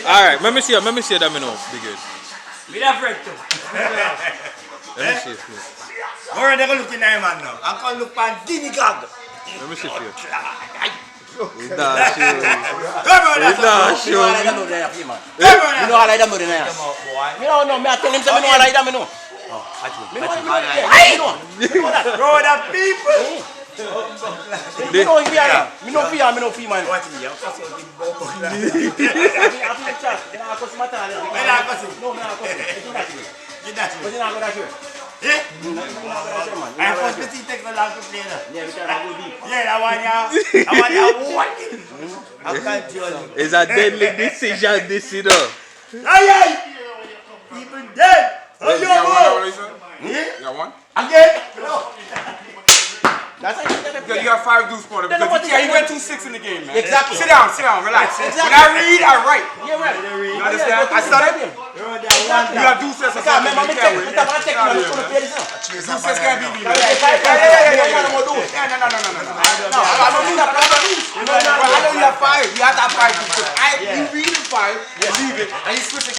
Alright, let me see your domino. Be good. Me that friend too. Let me see it. More than looking at man now. I'm going to look at Dini God. Let me see it. Come on, You that's know I like them more than that. You know, no, me I tell him say me know I like them, me know. Bro, that people. Me know fear, me know fear, man. Watch me, I'm cussing with the bubble. No, me not Get that But way. you not gonna do it. Yeah? You not gonna do it, man. I first to see take the long to play that. Yeah, we can go deep. Yeah, that one you walking. I can't tell you. It's a deadly decision, this, you know. Aye, people dead. Oh, You got one already, son? You got one? Again? No. That's how you get it. You got 5 deuce pointer because he went 2-6 in the game, man. Exactly. Sit down, relax. Exactly. When I read, I write. Yeah, right. You understand? I studied. You got deuce sets or Because something. remember, You me can't take, win. Mr. Man take, man, I'm going to play this now. Deuce sets can't beat me, man. Yeah. No. I know you have 5. You have that 5. You read the 5, leave it, and you switch it.